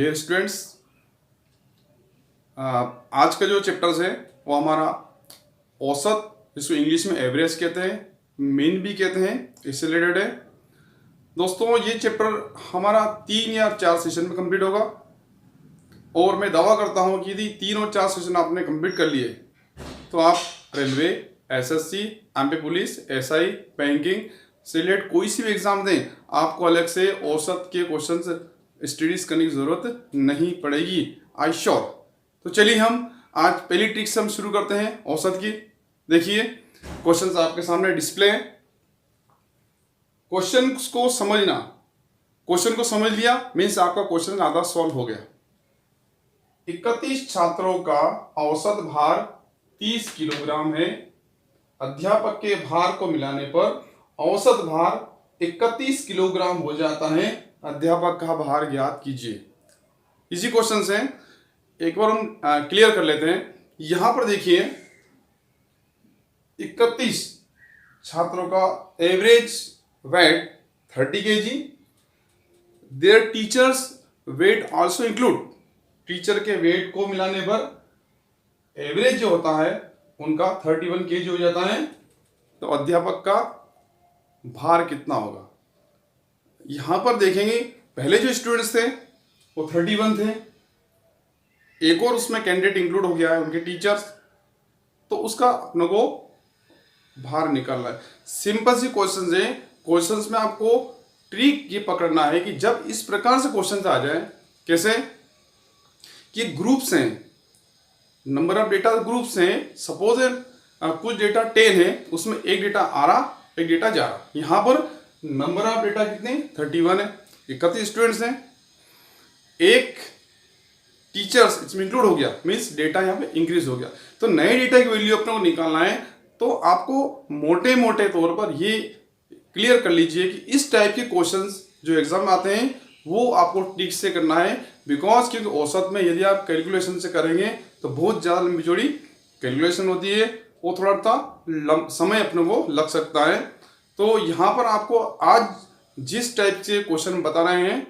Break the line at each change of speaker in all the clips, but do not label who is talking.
Dear students, आज का जो चैप्टर्स है वो हमारा औसत, जिसको इंग्लिश में एवरेज कहते हैं, मीन भी कहते हैं, इससे रिलेटेड है। दोस्तों, ये चैप्टर हमारा 3 या 4 सेशन में कंप्लीट होगा और मैं दावा करता हूँ कि यदि 3 और 4 सेशन आपने कंप्लीट कर लिए तो आप railway, SSC, MP police, SI, banking से रिलेटेड कोई सी भी एग्जाम दें, आपको अलग से औसत के क्वेश्चंस स्टडीज करने की जरूरत नहीं पड़ेगी, आई श्योर। तो चलिए हम आज पहली ट्रिक से हम शुरू करते हैं औसत की। देखिए, क्वेश्चंस आपके सामने डिस्प्ले हैं। क्वेश्चन को समझना, क्वेश्चन को समझ लिया मीन्स आपका क्वेश्चन आधा सॉल्व हो गया। 31 छात्रों का औसत भार 30 किलोग्राम है। अध्यापक के भार को मिलाने पर औसत भार 31 किलोग्राम हो जाता है। अध्यापक का भार ज्ञात कीजिए। इसी क्वेश्चन से एक बार हम क्लियर कर लेते हैं। यहां पर देखिए, 31 छात्रों का average weight 30 kg। Their teachers weight also include. Teacher के वेट को मिलाने पर एवरेज जो होता है उनका 31 kg हो जाता है। तो अध्यापक का भार कितना होगा? यहां पर देखेंगे, पहले जो स्टूडेंट्स थे वो 31 थे, एक और उसमें कैंडिडेट इंक्लूड हो गया है, उनके टीचर्स, तो उसका अपने को भार निकालना है। सिंपल सी क्वेश्चंस है। क्वेश्चंस में आपको ट्रिक ये पकड़ना है कि जब इस प्रकार से क्वेश्चंस आ जाए, कैसे कि ग्रुप्स हैं, नंबर ऑफ डेटा ग्रुप्स हैं। सपोज कुछ डेटा 10 है, उसमें एक डेटा आ रहा, एक डेटा जा रहा। यहां पर नंबर ऑफ डेटा कितने 31 है, 31 स्टूडेंट्स हैं, एक टीचर्स इसमें इंक्लूड हो गया, मीन्स डेटा यहाँ पे इंक्रीज हो गया। तो नए डेटा की वैल्यू अपने को निकालना है। तो आपको मोटे मोटे तौर पर ये क्लियर कर लीजिए कि इस टाइप के क्वेश्चंस जो एग्जाम में आते हैं वो आपको ट्रिक से करना है। बिकॉज क्योंकि औसत में यदि आप कैलकुलेशन से करेंगे तो बहुत ज़्यादा लंबी चौड़ी कैलकुलेशन होती है, वो थोड़ा सा समय अपने को लग सकता है। तो यहाँ पर आपको आज जिस टाइप से क्वेश्चन बता रहे हैं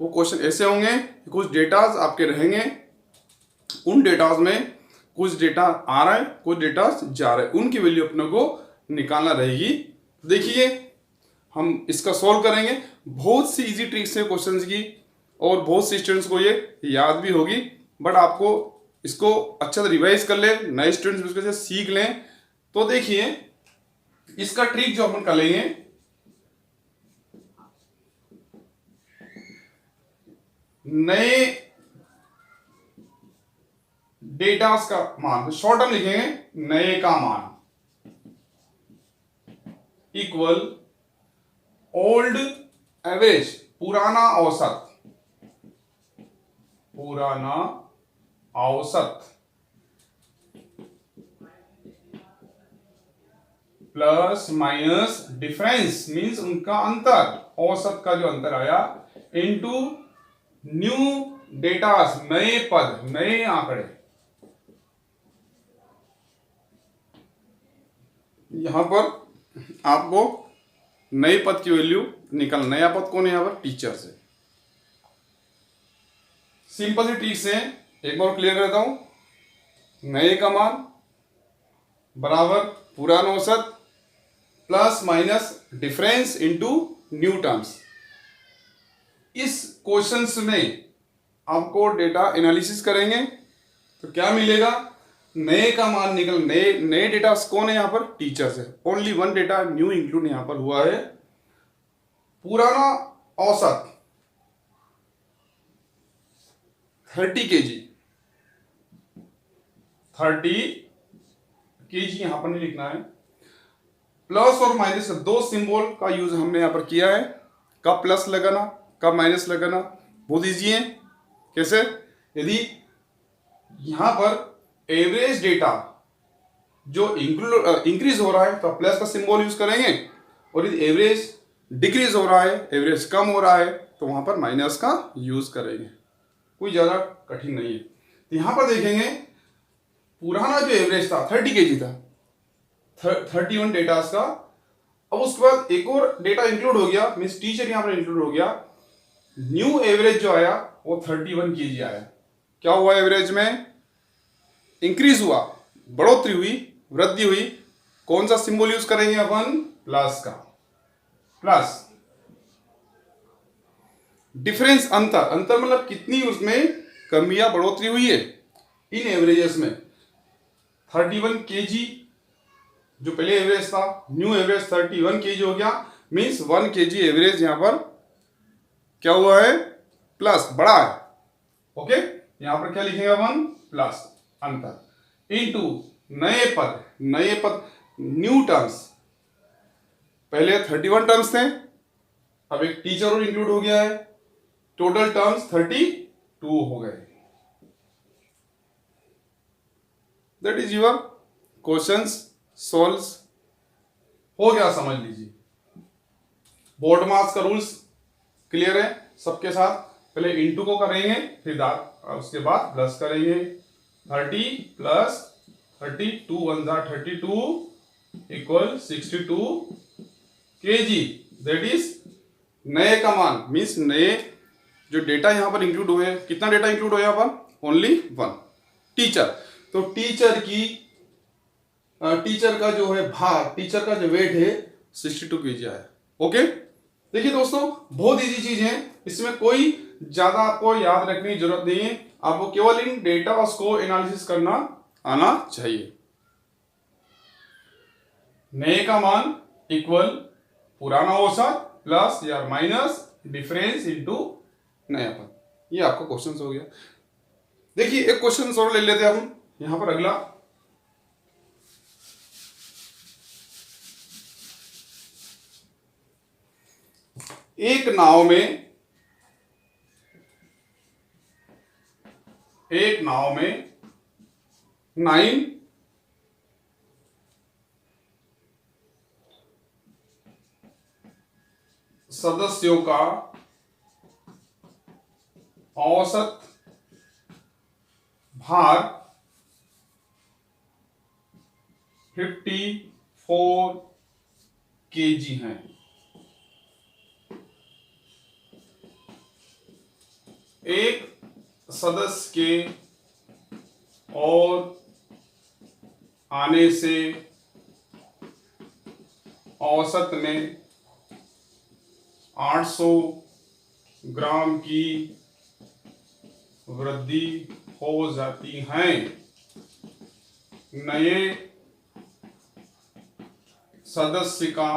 वो क्वेश्चन ऐसे होंगे, कुछ डेटाज आपके रहेंगे, उन डेटाज में कुछ डेटा आ रहा है, कुछ डेटा जा रहा है, उनकी वैल्यू अपने को निकालना रहेगी। देखिए, हम इसका सॉल्व करेंगे। बहुत सी इजी ट्रिक्स है क्वेश्चंस की और बहुत से स्टूडेंट्स को ये याद भी होगी, बट आपको इसको अच्छा से रिवाइज कर ले, नए स्टूडेंट्स उसके से सीख लें। तो देखिए, इसका ट्रिक जो अपन करेंगे, नए डेटास का मान, शॉर्ट टर्म लिखेंगे, नए का मान इक्वल ओल्ड एवरेज, पुराना औसत, पुराना औसत प्लस माइनस डिफरेंस, मींस उनका अंतर, औसत का जो अंतर आया, इनटू न्यू डेटास, नए पद, नए आंकड़े। यहां पर आपको नए पद की वैल्यू निकाल, नया पद कौन है? यहां पर टीचर से। सिंपल सी ट्रिक से एक बार क्लियर करता हूं। नए का मान बराबर पुराना औसत plus minus difference into new terms. इस क्वेश्चंस में आपको डेटा एनालिसिस करेंगे तो क्या मिलेगा? नए का मान निकल, नए डेटा कौन है? यहां पर टीचर्स है। Only one data new include यहां पर हुआ है। पुराना औसत 30 kg, 30 kg यहां पर नहीं लिखना है। प्लस और माइनस दो सिंबल का यूज हमने यहां पर किया है। कब प्लस लगाना, कब माइनस लगाना, बहुत ईजी है। कैसे? यदि यहां पर एवरेज डेटा जो इंक्रीज हो रहा है तो प्लस का सिंबल यूज करेंगे, और यदि एवरेज डिक्रीज हो रहा है, एवरेज कम हो रहा है, तो वहां पर माइनस का यूज करेंगे। कोई ज्यादा कठिन नहीं है। तो यहां पर देखेंगे, पुराना जो एवरेज था 30 kg था, 31 डेटास का। अब उसके बाद एक और डेटा इंक्लूड हो गया, मींस टीचर यहां पर इंक्लूड हो गया। न्यू एवरेज जो आया वो 31 kg आया। क्या हुआ? एवरेज में इंक्रीज हुआ, बढ़ोतरी हुई, वृद्धि हुई। कौन सा सिंबल यूज करेंगे अपन? प्लस का। प्लस डिफरेंस, अंतर, अंतर मतलब कितनी उसमें कमी या बढ़ोतरी हुई है इन एवरेजेस में। 31 kg जो पहले एवरेज था, न्यू एवरेज 31 kg हो गया, मीन्स 1 kg एवरेज यहां पर क्या हुआ है? प्लस, बढ़ा है। ओके, यहां पर क्या लिखेंगे अपन? प्लस, अंतर, इनटू नए पद, नए पद न्यू टर्म्स। पहले 31 टर्म्स थे, अब एक टीचर और इंक्लूड हो गया है, टोटल टर्म्स 32 हो गए। That is your questions solve हो गया, समझ लीजिए। बोर्ड मार्क्स का रूल्स क्लियर है सबके साथ। पहले इंटू को करेंगे, फिर उसके बाद प्लस करेंगे। 30 plus 32 1 32 equal 62 kg। That is नए का मान, मीन्स नए जो डेटा यहां पर इंक्लूड हुए। कितना डेटा इंक्लूड हो यहां पर? Only 1, teacher. तो टीचर का जो है भार, टीचर का जो वेट है 62 kg आया। ओके, देखिए दोस्तों, बहुत इजी चीज है, इसमें कोई ज्यादा आपको याद रखने की जरूरत नहीं है। आपको केवल इन डेटा को एनालिसिस करना आना चाहिए। नए का मान इक्वल पुराना औसत प्लस या माइनस डिफरेंस इनटू नया पद। ये आपका क्वेश्चन हो गया। देखिए एक क्वेश्चन और ले लेते हैं हम यहां पर। अगला, एक नाव में 9 सदस्यों का औसत भार 54 kg है। एक सदस्य के और आने से औसत में 800 ग्राम की वृद्धि हो जाती है। नए सदस्य का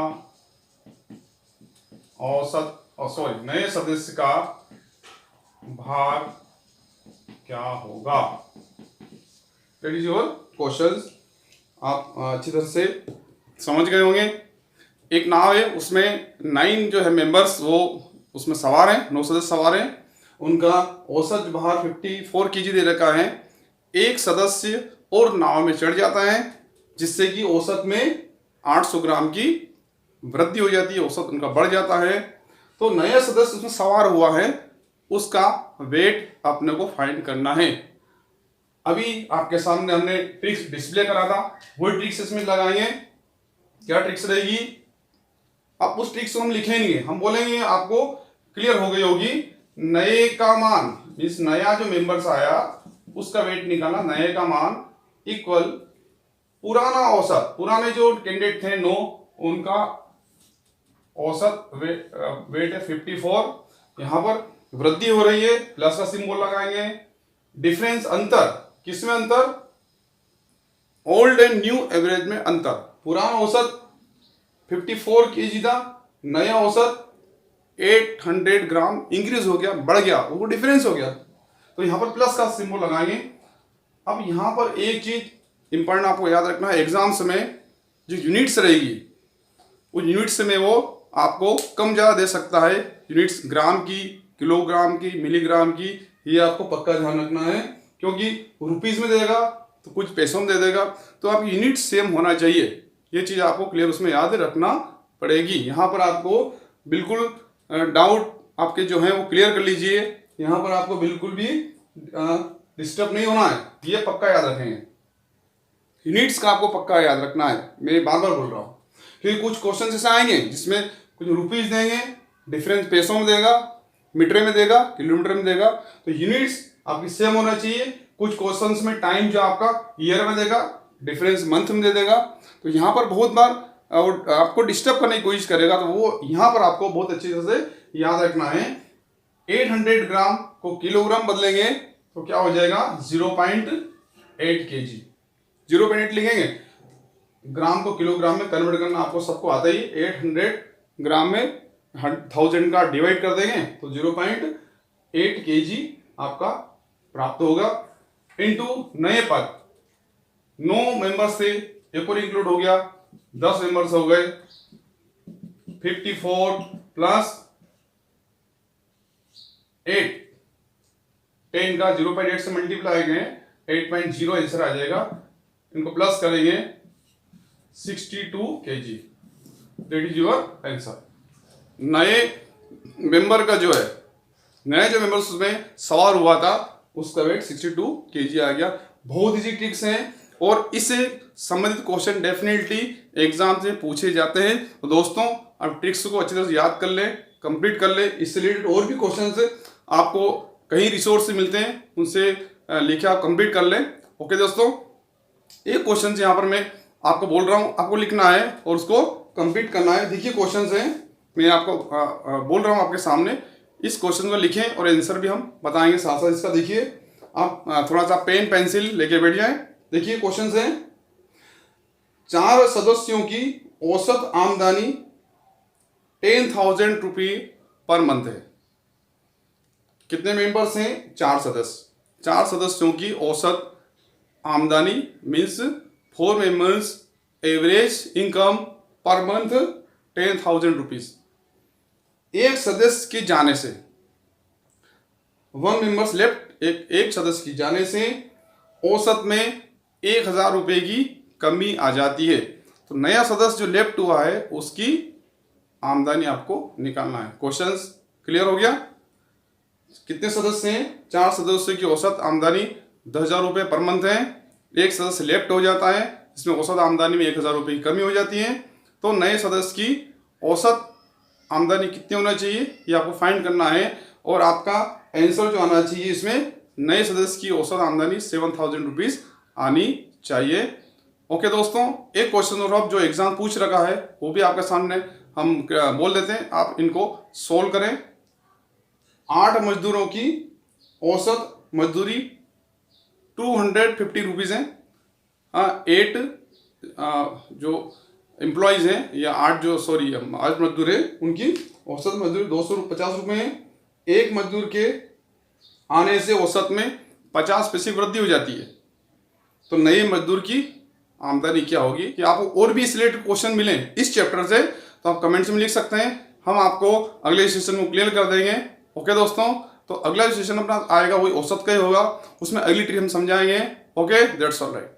नए सदस्य का भार क्या होगा? That is your question. आप अच्छी तरह से समझ गए होंगे। एक नाव है, उसमें 9 जो है मेंबर्स वो उसमें सवार हैं, 9 सदस्य सवार हैं। उनका औसत भार 54 kg दे रखा है। एक सदस्य और नाव में चढ़ जाता है, जिससे कि औसत में 800 ग्राम की वृद्धि हो जाती है, औसत उनका बढ़ जाता है। तो नया सदस्य उसमें सवार हुआ है, उसका वेट अपने को फाइंड करना है। अभी आपके सामने हमने ट्रिक्स डिस्प्ले करा था, वही ट्रिक्स इसमें लगाएंगे। क्या ट्रिक्स रहेगी? अब उस ट्रिक्स को हम लिखेंगे, हम बोलेंगे, आपको क्लियर हो गई होगी। नए का मान मीन्स नया जो मेंबर्स आया उसका वेट निकालना, नए का मान इक्वल पुराना औसत, पुराने जो कैंडिडेट थे 9 उनका औसत वेट है 54। यहां पर वृद्धि हो रही है, प्लस का सिंबल लगाएंगे। डिफरेंस, अंतर, किसमें अंतर? ओल्ड एंड न्यू एवरेज में अंतर। पुराना औसत 54 kg था, नया औसत 800 ग्राम इंक्रीज हो गया, बढ़ गया, वो डिफरेंस हो गया। तो यहां पर प्लस का सिंबल लगाएंगे। अब यहां पर एक चीज इंपॉर्टेंट आपको याद रखना है, एग्जाम्स में जो यूनिट्स रहेगी उस यूनिट्स में वो आपको कम ज़्यादा दे सकता है। यूनिट्स ग्राम की, किलोग्राम की, मिलीग्राम की, ये आपको पक्का ध्यान रखना है, क्योंकि रुपीज़ में देगा तो कुछ पैसों में दे देगा, तो आपकी यूनिट सेम होना चाहिए। ये चीज़ आपको क्लियर उसमें याद रखना पड़ेगी। यहाँ पर आपको बिल्कुल डाउट आपके जो हैं वो क्लियर कर लीजिए। यहाँ पर आपको बिल्कुल भी डिस्टर्ब नहीं होना है, ये पक्का याद रखेंगे। यूनिट्स का आपको पक्का याद रखना है, मैं बार बार बोल रहा हूँ, क्योंकि कुछ क्वेश्चन ऐसे आएंगे जिसमें कुछ रुपीज़ देंगे, डिफरेंस पैसों में देगा, मीटर में देगा, किलोमीटर में देगा, तो यूनिट्स आपकी सेम होना चाहिए। कुछ क्वेश्चंस में टाइम जो आपका ईयर में देगा, डिफरेंस मंथ में दे देगा। तो यहाँ पर बहुत बार आपको डिस्टर्ब करने की कोशिश करेगा, तो वो यहाँ पर आपको बहुत अच्छी तरह से याद रखना है। 800 ग्राम को किलोग्राम बदलेंगे तो क्या हो जाएगा 0.8 kg। 0.8 लिखेंगे, ग्राम को किलोग्राम में कन्वर्ट करना आपको सबको आता ही। 800 ग्राम में 1000 का डिवाइड कर देंगे तो 0.8 kg आपका प्राप्त होगा। इनटू नए पद, 9 मेंबर से एक और इंक्लूड हो गया, 10 मेंबर्स हो गए। 54 प्लस 8, 10 का 0.8 से मल्टीप्लाई करें 8.0 आंसर आ जाएगा। इनको प्लस करेंगे 62 kg, that is your answer. नए मेंबर का जो है, नए जो मेंबर्स उसमें सवार हुआ था उसका वेट 62 kg आ गया। बहुत इजी ट्रिक्स हैं और इससे संबंधित क्वेश्चन डेफिनेटली एग्जाम से पूछे जाते हैं। तो दोस्तों आप ट्रिक्स को अच्छी तरह से याद कर ले, कंप्लीट कर ले। इससे रिलेटेड और भी क्वेश्चन आपको कई रिसोर्स से मिलते हैं, उनसे लिखे आप कंप्लीट कर ले। ओके दोस्तों, एक क्वेश्चन यहाँ पर मैं आपको बोल रहा हूँ, आपको लिखना है और उसको कंप्लीट करना है। देखिए क्वेश्चन है, मैं आपको बोल रहा हूँ आपके सामने, इस क्वेश्चन को लिखें और आंसर भी हम बताएंगे साथ साथ इसका। देखिए आप थोड़ा सा पेन पेंसिल लेके बैठ जाएं। देखिए क्वेश्चन है, 4 सदस्यों की औसत आमदनी 10,000 रुपये पर मंथ है। कितने मेंबर्स हैं? 4 सदस्य। 4 सदस्यों की औसत आमदनी means 4 members average income per month 10,000 rupees. एक सदस्य के जाने से, 1 मेंबर्स लेफ्ट, एक सदस्य की जाने से औसत में 1,000 रुपये की कमी आ जाती है। तो नया सदस्य जो लेफ्ट हुआ है उसकी आमदनी आपको निकालना है। क्वेश्चंस क्लियर हो गया? कितने सदस्य हैं? 4 सदस्यों की औसत आमदनी 10,000 रुपये पर मंथ है। एक सदस्य लेफ्ट हो जाता है, इसमें औसत आमदनी में 1,000 रुपये की कमी हो जाती है। तो नए सदस्य की औसत आमदनी कितनी होना चाहिए ये आपको फाइंड करना है और आपका आंसर जो आना चाहिए इसमें नए सदस्य की औसत आमदनी 7,000 रुपीज आनी चाहिए। ओके दोस्तों, एक क्वेश्चन और अब जो एग्जाम पूछ रखा है वो भी आपके सामने हम बोल देते हैं, आप इनको सोल्व करें। 8 मजदूरों की औसत मजदूरी 250 रुपीज है। 8 जो एम्प्लॉयज हैं या 8 मजदूर हैं उनकी औसत मजदूरी 250 रुपये है। एक मजदूर के आने से औसत में 50 पैसे वृद्धि हो जाती है। तो नए मजदूर की आमदनी क्या होगी? कि आपको और भी इस रिलेटेड क्वेश्चन मिलें इस चैप्टर से तो आप कमेंट्स में लिख सकते हैं, हम आपको अगले सेशन को क्लियर कर देंगे। ओके दोस्तों, तो अगला सेशन अपना आएगा वही औसत का ही होगा, उसमें अगली ट्रिक हम समझाएंगे। Okay, that's all right.